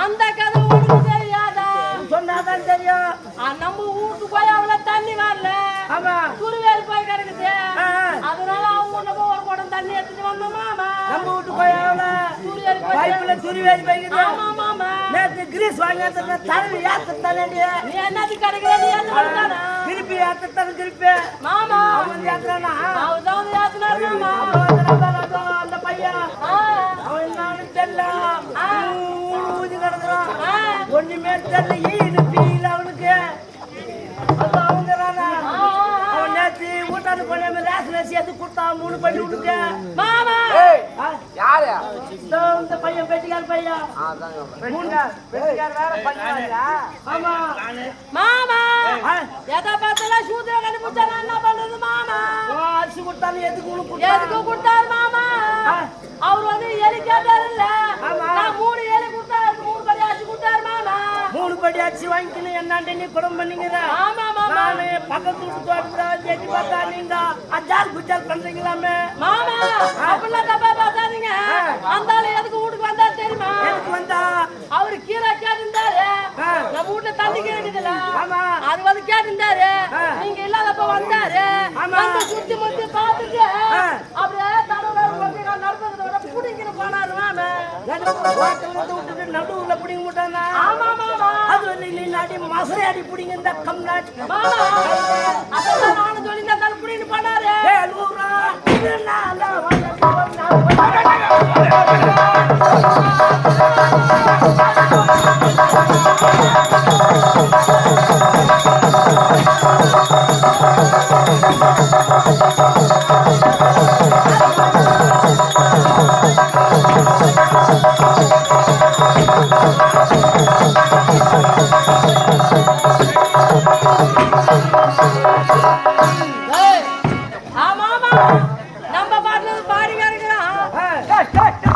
அந்த கதை உனக்கு தெரியாதா? சொன்னாதான் தெரியும். நம்ம வீட்டு போய் அவ்வளவு தண்ணி வரல, துருவேறு போய் கிடக்குது. அதனால அவங்க உள்ள போய் ஒரு குடம் தண்ணி எடுத்துட்டு வந்தோம் மாமா. நம்ம வீட்டு போய் துருவேறு போய்க்குது. ஆமா மாமா, நேத்து கிரீஸ் வாங்கி தண்ணி ஏத்தத்தானே நீ என்னது கிடைக்கல, திருப்பி ஏத்தத்தானே திருப்பி மாமா அவன் ஏத்துறானா? அவதான் ஏத்துனாரு மாமா. அந்த பையன் அவன் என்னன்னு தெரியல, ஊதி கிடக்குறான். ஒண்ணுமே தெரியல பீல அவனுக்கு. அவங்க அவன் நேற்று ஊட்டாண்டு பண்ண ரேஷன் சேர்த்து கொடுத்தா 3 பண்ணி விட்டுட்டு மாமா. யாரு இந்த பையன்? பெட்டிக்கார பையன். ஆமா மாமா, எதை பார்த்தாலும் சூத்திர கண்டுபிடிச்சாலும் என்ன பண்றது மாமா? அரிசி கொடுத்தாலும் எதுக்கு கொடுத்தாரு மாமா? அவர் வந்து எலி கேட்டாரு இல்ல, 3 எலி கொடுத்தாரு, 3 படி அரிசி கொடுத்தாரு மாமா. 3 படி அரிசி வாங்கிக்கணும் என்னாண்ட நீ குடம் பண்ணிக்கிற? ஆமா மாமா, நானு பக்கத்து வீட்டு தோட்டத்துல எட்டி பார்த்தா நீங்க அஜால் குஜால் பண்றீங்களாமே மாமா. அப்படிலாம் தப்பா பார்த்தாதீங்க. அந்த ஆளு எதுக்கு வீட்டுக்கு வந்தா தெரியுமா? எதுக்கு வந்தா? அவரு கீரை கேட்டிருந்தாரு, நம்ம வீட்டுல தண்ணி கேக்குதுல, அது வந்து கேட்டிருந்தாரு. நீங்க இல்லாதப்ப வந்தாரு, வந்து சுத்தி முத்தி பார்த்துட்டு அப்படியே நடந்ததோட புடிங்கிட்டு போனாரு மாமா. நடுவுல புடிங்க விட்டானா? ஆமா மாமா, அது வந்து நீ நாடி மசரை அடி புடிங்க இந்த கம்நாட் மாமா. அதெல்லாம் நானும் சொல்லி தான் புடிங்கிட்டு போனாரு. நம்ம பாட்டுல பாடி கிடக்குறான்.